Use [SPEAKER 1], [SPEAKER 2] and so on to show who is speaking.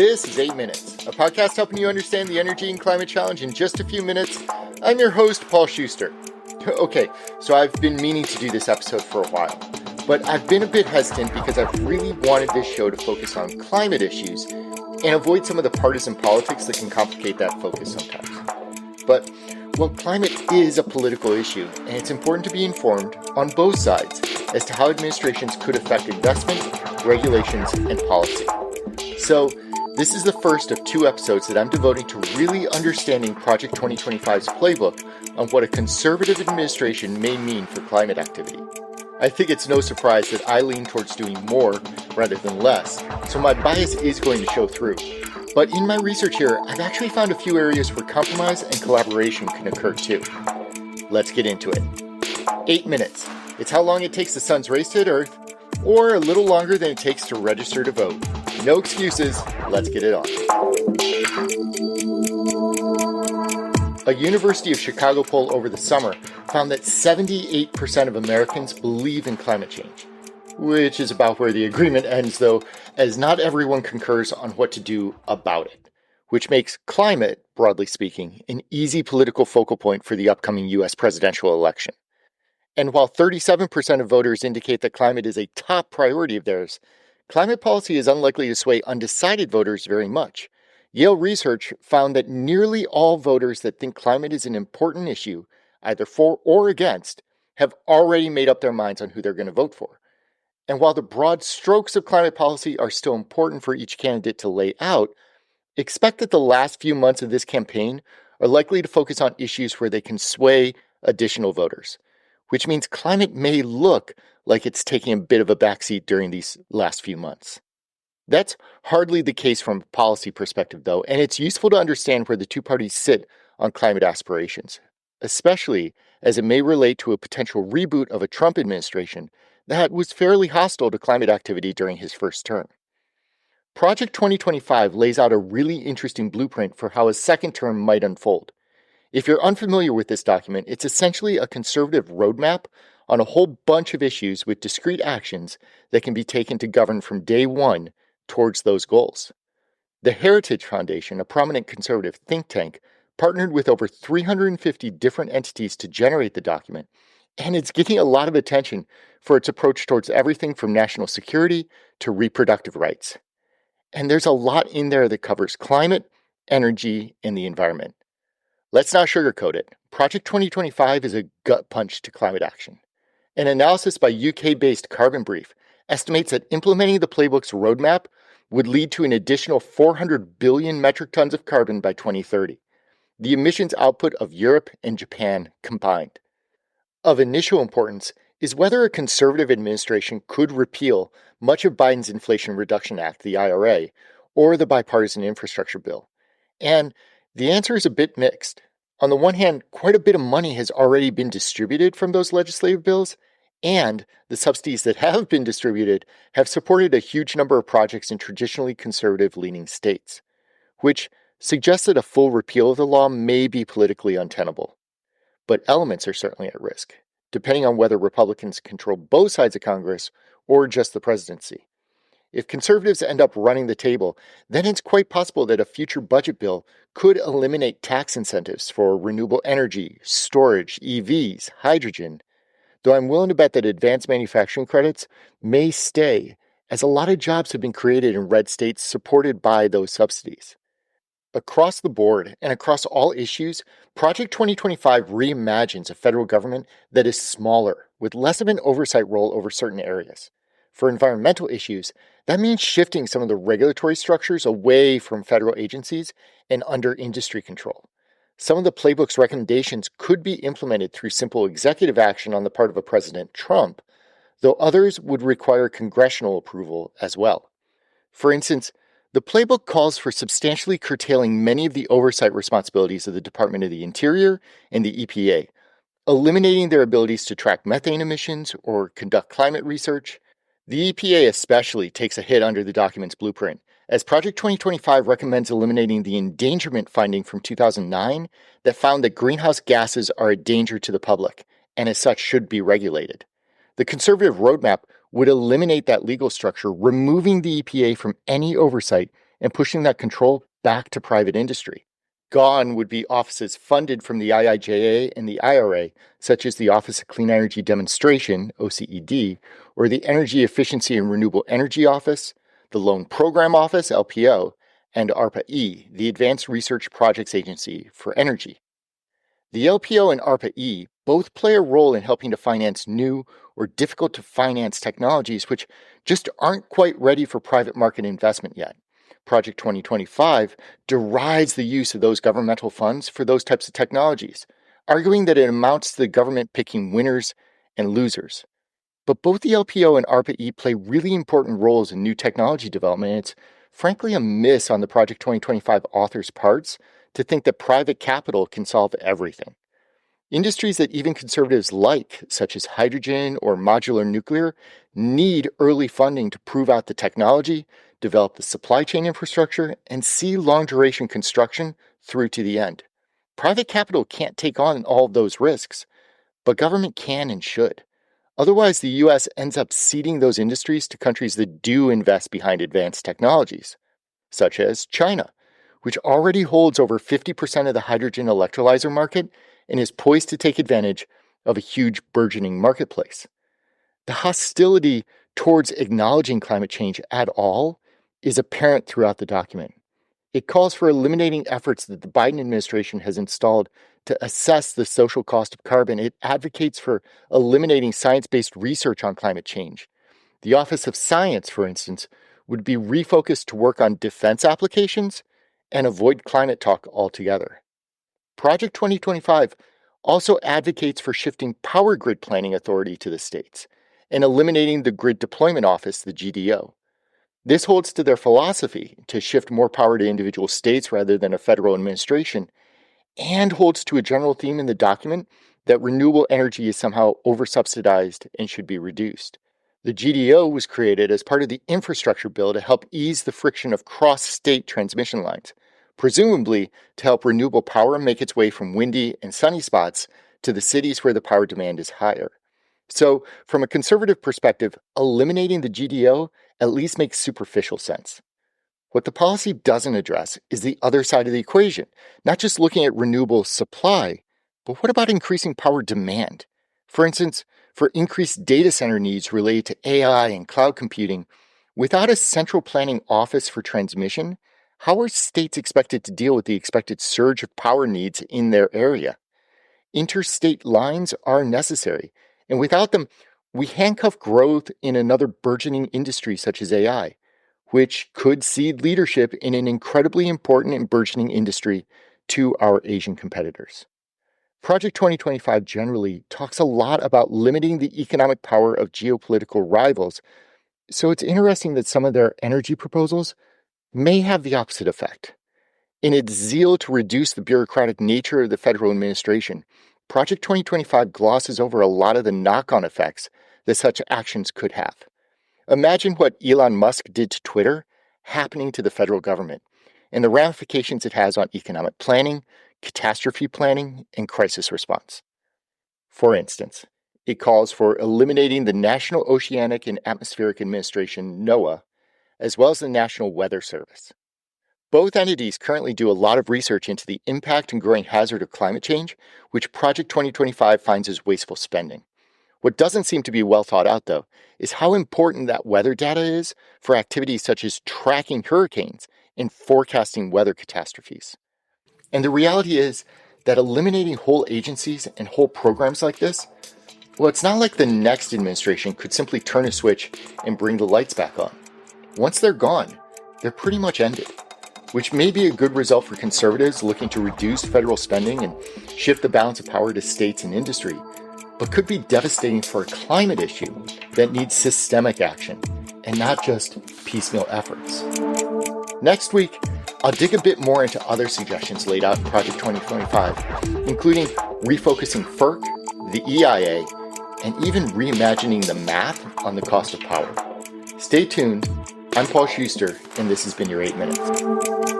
[SPEAKER 1] This is 8 Minutes, a podcast helping you understand the energy and climate challenge in just a few minutes. I'm your host, Paul Schuster. Okay, so I've been meaning to do this episode for a while, but I've been a bit hesitant because I've really wanted this show to focus on climate issues and avoid some of the partisan politics that can complicate that focus sometimes. But, well, climate is a political issue, and it's important to be informed on both sides as to how administrations could affect investment, regulations, and policy. So, this is the first of 2 episodes that I'm devoting to really understanding Project 2025's playbook on what a conservative administration may mean for climate activity. I think it's no surprise that I lean towards doing more rather than less, so my bias is going to show through. But in my research here, I've actually found a few areas where compromise and collaboration can occur too. Let's get into it. 8 minutes. It's how long it takes the sun's race to hit Earth, or a little longer than it takes to register to vote. No excuses, let's get it on. A University of Chicago poll over the summer found that 78% of Americans believe in climate change, which is about where the agreement ends though, as not everyone concurs on what to do about it, which makes climate, broadly speaking, an easy political focal point for the upcoming US presidential election. And while 37% of voters indicate that climate is a top priority of theirs, climate policy is unlikely to sway undecided voters very much. Yale research found that nearly all voters that think climate is an important issue, either for or against, have already made up their minds on who they're going to vote for. And while the broad strokes of climate policy are still important for each candidate to lay out, expect that the last few months of this campaign are likely to focus on issues where they can sway additional voters, which means climate may look like it's taking a bit of a backseat during these last few months. That's hardly the case from a policy perspective, though, and it's useful to understand where the two parties sit on climate aspirations, especially as it may relate to a potential reboot of a Trump administration that was fairly hostile to climate activity during his first term. Project 2025 lays out a really interesting blueprint for how a second term might unfold. If you're unfamiliar with this document, it's essentially a conservative roadmap on a whole bunch of issues with discrete actions that can be taken to govern from day one towards those goals. The Heritage Foundation, a prominent conservative think tank, partnered with over 350 different entities to generate the document, and it's getting a lot of attention for its approach towards everything from national security to reproductive rights. And there's a lot in there that covers climate, energy, and the environment. Let's not sugarcoat it. Project 2025 is a gut punch to climate action. An analysis by UK-based Carbon Brief estimates that implementing the playbook's roadmap would lead to an additional 400 billion metric tons of carbon by 2030, the emissions output of Europe and Japan combined. Of initial importance is whether a conservative administration could repeal much of Biden's Inflation Reduction Act, the IRA, or the bipartisan infrastructure bill. And the answer is a bit mixed. On the one hand, quite a bit of money has already been distributed from those legislative bills, and the subsidies that have been distributed have supported a huge number of projects in traditionally conservative-leaning states, which suggests that a full repeal of the law may be politically untenable. But elements are certainly at risk, depending on whether Republicans control both sides of Congress or just the presidency. If conservatives end up running the table, then it's quite possible that a future budget bill could eliminate tax incentives for renewable energy, storage, EVs, hydrogen, though I'm willing to bet that advanced manufacturing credits may stay, as a lot of jobs have been created in red states supported by those subsidies. Across the board and across all issues, Project 2025 reimagines a federal government that is smaller, with less of an oversight role over certain areas. For environmental issues, that means shifting some of the regulatory structures away from federal agencies and under industry control. Some of the playbook's recommendations could be implemented through simple executive action on the part of a President Trump, though others would require congressional approval as well. For instance, the playbook calls for substantially curtailing many of the oversight responsibilities of the Department of the Interior and the EPA, eliminating their abilities to track methane emissions or conduct climate research. The EPA especially takes a hit under the document's blueprint, as Project 2025 recommends eliminating the endangerment finding from 2009 that found that greenhouse gases are a danger to the public, and as such should be regulated. The conservative roadmap would eliminate that legal structure, removing the EPA from any oversight and pushing that control back to private industry. Gone would be offices funded from the IIJA and the IRA, such as the Office of Clean Energy Demonstration, OCED, or the Energy Efficiency and Renewable Energy Office, the Loan Program Office, LPO, and ARPA-E, the Advanced Research Projects Agency for Energy. The LPO and ARPA-E both play a role in helping to finance new or difficult to finance technologies which just aren't quite ready for private market investment yet. Project 2025 derides the use of those governmental funds for those types of technologies, arguing that it amounts to the government picking winners and losers. But both the LPO and ARPA-E play really important roles in new technology development, and it's frankly a miss on the Project 2025 authors' parts to think that private capital can solve everything. Industries that even conservatives like, such as hydrogen or modular nuclear, need early funding to prove out the technology, develop the supply chain infrastructure, and see long-duration construction through to the end. Private capital can't take on all of those risks, but government can and should. Otherwise, the U.S. ends up ceding those industries to countries that do invest behind advanced technologies, such as China, which already holds over 50% of the hydrogen electrolyzer market and is poised to take advantage of a huge burgeoning marketplace. The hostility towards acknowledging climate change at all is apparent throughout the document. It calls for eliminating efforts that the Biden administration has installed to assess the social cost of carbon. It advocates for eliminating science-based research on climate change. The Office of Science, for instance, would be refocused to work on defense applications and avoid climate talk altogether. Project 2025 also advocates for shifting power grid planning authority to the states and eliminating the Grid Deployment Office, the GDO. This holds to their philosophy to shift more power to individual states rather than a federal administration, and holds to a general theme in the document that renewable energy is somehow oversubsidized and should be reduced. The GDO was created as part of the infrastructure bill to help ease the friction of cross-state transmission lines, presumably to help renewable power make its way from windy and sunny spots to the cities where the power demand is higher. So, from a conservative perspective, eliminating the GDO at least makes superficial sense. What the policy doesn't address is the other side of the equation, not just looking at renewable supply, but what about increasing power demand? For instance, for increased data center needs related to AI and cloud computing, without a central planning office for transmission, how are states expected to deal with the expected surge of power needs in their area? Interstate lines are necessary, and without them, we handcuff growth in another burgeoning industry such as AI, which could cede leadership in an incredibly important and burgeoning industry to our Asian competitors. Project 2025 generally talks a lot about limiting the economic power of geopolitical rivals, so it's interesting that some of their energy proposals may have the opposite effect. In its zeal to reduce the bureaucratic nature of the federal administration, Project 2025 glosses over a lot of the knock-on effects that such actions could have. Imagine what Elon Musk did to Twitter happening to the federal government, and the ramifications it has on economic planning, catastrophe planning, and crisis response. For instance, it calls for eliminating the National Oceanic and Atmospheric Administration, NOAA, as well as the National Weather Service. Both entities currently do a lot of research into the impact and growing hazard of climate change, which Project 2025 finds as wasteful spending. What doesn't seem to be well thought out, though, is how important that weather data is for activities such as tracking hurricanes and forecasting weather catastrophes. And the reality is that eliminating whole agencies and whole programs like this, well, it's not like the next administration could simply turn a switch and bring the lights back on. Once they're gone, they're pretty much ended, which may be a good result for conservatives looking to reduce federal spending and shift the balance of power to states and industry, but could be devastating for a climate issue that needs systemic action and not just piecemeal efforts. Next week, I'll dig a bit more into other suggestions laid out in Project 2025, including refocusing FERC, the EIA, and even reimagining the math on the cost of power. Stay tuned. I'm Paul Schuster, and this has been your 8 Minutes.